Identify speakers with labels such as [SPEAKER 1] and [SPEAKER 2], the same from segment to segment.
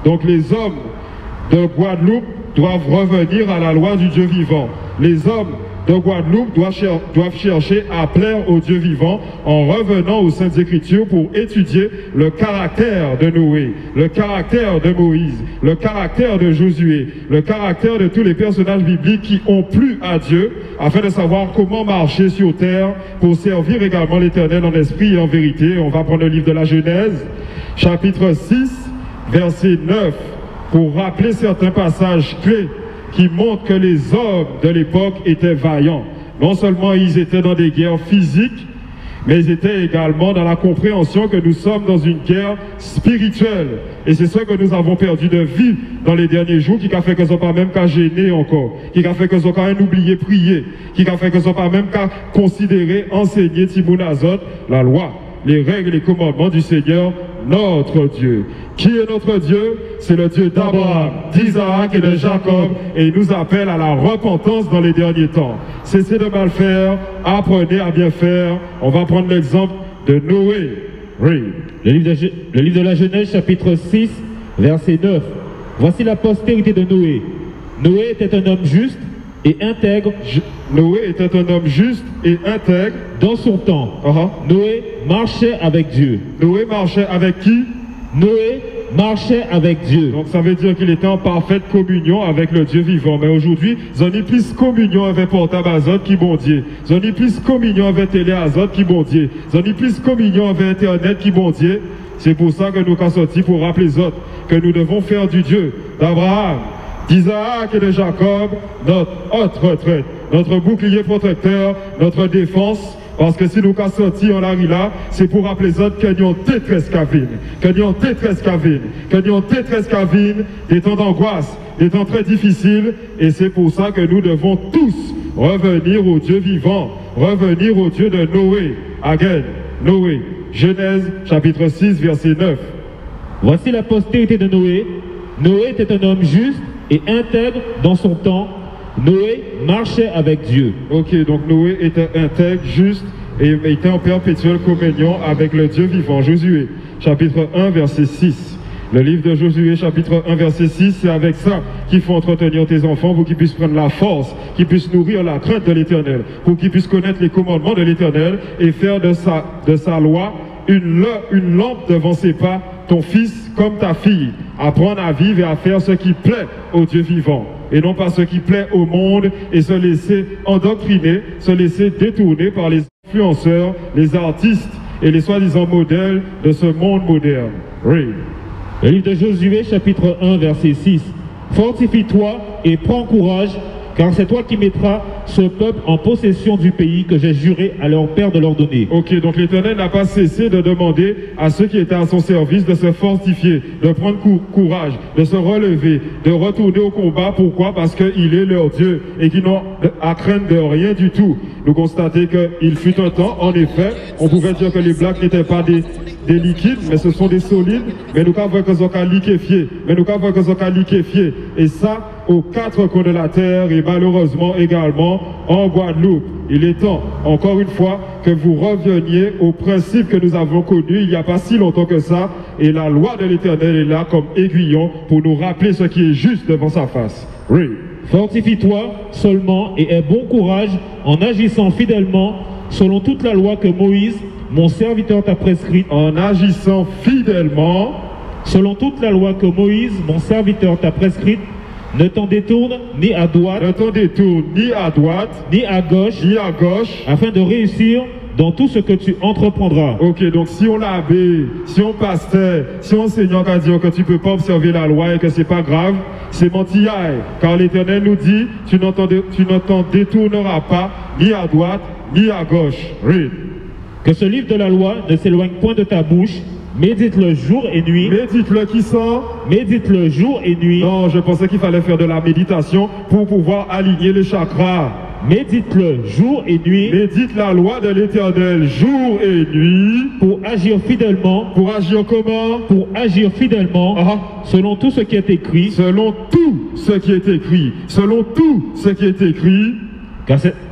[SPEAKER 1] Donc les hommes de Guadeloupe doivent revenir à la loi du Dieu vivant. Les hommes de Guadeloupe doivent chercher à plaire au Dieu vivant en revenant aux Saintes Écritures pour étudier le caractère de Noé, le caractère de Moïse, le caractère de Josué, le caractère de tous les personnages bibliques qui ont plu à Dieu afin de savoir comment marcher sur terre pour servir également l'Éternel en esprit et en vérité. On va prendre le livre de la Genèse, chapitre 6, verset 9, pour rappeler certains passages clés qui montrent que les hommes de l'époque étaient vaillants. Non seulement ils étaient dans des guerres physiques, mais ils étaient également dans la compréhension que nous sommes dans une guerre spirituelle. Et c'est ce que nous avons perdu de vue dans les derniers jours, qui a fait que nous n'avons pas même qu'à gêner encore, qui a fait que nous n'avons pas oublié prier, qui a fait que nous n'avons pas même qu'à considérer, enseigner Timounazot, la loi, les règles et les commandements du Seigneur, notre Dieu. Qui est notre Dieu? C'est le Dieu d'Abraham, d'Isaac et de Jacob, et il nous appelle à la repentance dans les derniers temps. Cessez de mal faire, apprenez à bien faire. On va prendre l'exemple de Noé. Oui.
[SPEAKER 2] Le livre de la Genèse, chapitre 6, verset 9. Voici la postérité de Noé. Noé était un homme juste et intègre.
[SPEAKER 1] Noé était un homme juste et intègre
[SPEAKER 2] dans son temps. Noé marchait avec Dieu.
[SPEAKER 1] Noé marchait avec qui?
[SPEAKER 2] Noé marchait avec Dieu.
[SPEAKER 1] Donc ça veut dire qu'il était en parfaite communion avec le Dieu vivant. Mais aujourd'hui, ils ont plus communion avec portable Azot qui bon Dieu. Ils ont plus communion avec télé Azot qui bon Dieu. Ils ont plus communion avec Internet qui bon Dieu. C'est pour ça que nous sommes sortis pour rappeler les autres que nous devons faire du Dieu d'Abraham, d'Isaac et de Jacob notre haute retraite, notre bouclier protecteur, notre défense. Parce que si nous sommes sortis en là, c'est pour rappeler les autres que nous avons détresse cavine, que nous avons détresse cavine, que nous avons détresse cavine, des temps d'angoisse, des temps très difficiles. Et c'est pour ça que nous devons tous revenir au Dieu vivant, revenir au Dieu de Noé. Again, Noé, Genèse chapitre 6, verset 9.
[SPEAKER 2] Voici la postérité de Noé. Noé était un homme juste et intègre dans son temps. Noé marchait avec Dieu.
[SPEAKER 1] Ok, donc Noé était intègre, juste et était en perpétuelle communion avec le Dieu vivant. Josué, chapitre 1, verset 6. Le livre de Josué, chapitre 1, verset 6, c'est avec ça qu'il faut entretenir tes enfants pour qu'ils puissent prendre la force, qu'ils puissent nourrir la crainte de l'Éternel, pour qu'ils puissent connaître les commandements de l'Éternel et faire de sa loi une lampe devant ses pas, ton fils comme ta fille. Apprendre à vivre et à faire ce qui plaît au Dieu vivant, et non pas ce qui plaît au monde, et se laisser endoctriner, se laisser détourner par les influenceurs, les artistes et les soi-disant modèles de ce monde moderne. Oui.
[SPEAKER 2] Le livre de Josué, chapitre 1, verset 6. Fortifie-toi et prends courage, car c'est toi qui mettras ce peuple en possession du pays que j'ai juré à leur père de leur donner.
[SPEAKER 1] Ok, donc l'Éternel n'a pas cessé de demander à ceux qui étaient à son service de se fortifier, de prendre courage, de se relever, de retourner au combat. Pourquoi? Parce qu'il est leur Dieu et qu'ils n'ont à craindre de rien du tout. Nous constatons qu'il fut un temps, en effet, on pouvait dire que les blacks n'étaient pas des liquides, mais ce sont des solides, mais nous avons que ça liquéfié, liquéfié, et ça aux quatre coins de la terre et malheureusement également en Guadeloupe. Il est temps, encore une fois, que vous reveniez au principe que nous avons connu il n'y a pas si longtemps que ça, et la loi de l'Éternel est là comme aiguillon pour nous rappeler ce qui est juste devant sa face. Oui.
[SPEAKER 2] Fortifie-toi seulement et aie bon courage en agissant fidèlement selon toute la loi que Moïse, mon serviteur, t'a prescrite.
[SPEAKER 1] En agissant fidèlement
[SPEAKER 2] selon toute la loi que Moïse, mon serviteur, t'a prescrite. Ne t'en détourne ni à droite,
[SPEAKER 1] ni à gauche,
[SPEAKER 2] afin de réussir dans tout ce que tu entreprendras.
[SPEAKER 1] Ok, donc si on l'abbé, si on pasteur, si on enseignant qui dit que tu ne peux pas observer la loi et que c'est pas grave, c'est mentillaille. Car l'Éternel nous dit, tu ne t'en détourneras pas ni à droite, ni à gauche. Read.
[SPEAKER 2] Que ce livre de la loi ne s'éloigne point de ta bouche. Médite-le jour et nuit.
[SPEAKER 1] Médite-le qui sent?
[SPEAKER 2] Médite-le jour et nuit.
[SPEAKER 1] Non, je pensais qu'il fallait faire de la méditation pour pouvoir aligner les chakras.
[SPEAKER 2] Médite-le jour et nuit.
[SPEAKER 1] Médite la loi de l'Éternel jour et nuit.
[SPEAKER 2] Pour agir fidèlement.
[SPEAKER 1] Pour agir comment?
[SPEAKER 2] Pour agir fidèlement. Selon tout ce qui est écrit.
[SPEAKER 1] Selon tout ce qui est écrit. Selon tout ce qui est écrit.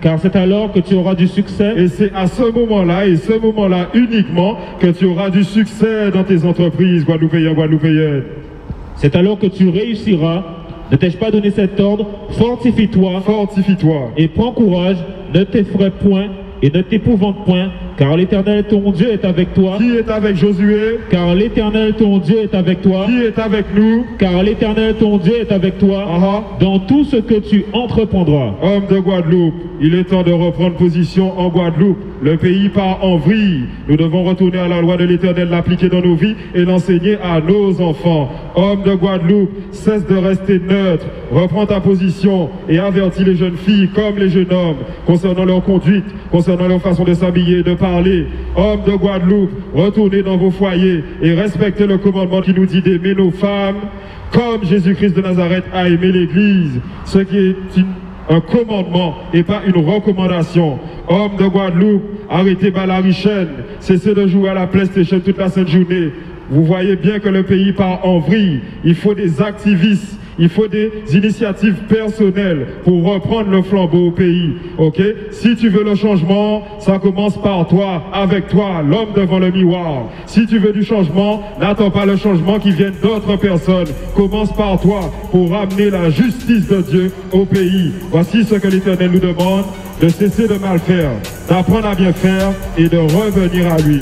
[SPEAKER 2] Car c'est alors que tu auras du succès.
[SPEAKER 1] Et c'est à ce moment-là, et ce moment-là uniquement, que tu auras du succès dans tes entreprises, Guadeloupéens, Guadeloupéennes.
[SPEAKER 2] C'est alors que tu réussiras. Ne t'ai-je pas donné cet ordre? Fortifie-toi,
[SPEAKER 1] Fortifie-toi.
[SPEAKER 2] et prends courage, ne t'effraie point et ne t'épouvante point, car l'Éternel ton Dieu est avec toi.
[SPEAKER 1] Qui est avec Josué?
[SPEAKER 2] Car l'Éternel ton Dieu est avec toi.
[SPEAKER 1] Qui est avec nous?
[SPEAKER 2] Car l'Éternel ton Dieu est avec toi dans tout ce que tu entreprendras.
[SPEAKER 1] Homme de Guadeloupe, il est temps de reprendre position en Guadeloupe. Le pays part en vrille. Nous devons retourner à la loi de l'Éternel, l'appliquer dans nos vies et l'enseigner à nos enfants. Homme de Guadeloupe, cesse de rester neutre. Reprends ta position et avertis les jeunes filles comme les jeunes hommes concernant leur conduite, concernant leur façon de s'habiller, de parler. Hommes de Guadeloupe, retournez dans vos foyers et respectez le commandement qui nous dit d'aimer nos femmes comme Jésus-Christ de Nazareth a aimé l'Église, ce qui est un commandement et pas une recommandation. Hommes de Guadeloupe, arrêtez Balarichaine, cessez de jouer à la PlayStation toute la sainte journée. Vous voyez bien que le pays part en vrille. Il faut des activistes, il faut des initiatives personnelles pour reprendre le flambeau au pays. Ok? Si tu veux le changement, ça commence par toi, avec toi, l'homme devant le miroir. Si tu veux du changement, n'attends pas le changement qui vienne d'autres personnes. Commence par toi pour ramener la justice de Dieu au pays. Voici ce que l'Éternel nous demande, de cesser de mal faire, d'apprendre à bien faire et de revenir à lui.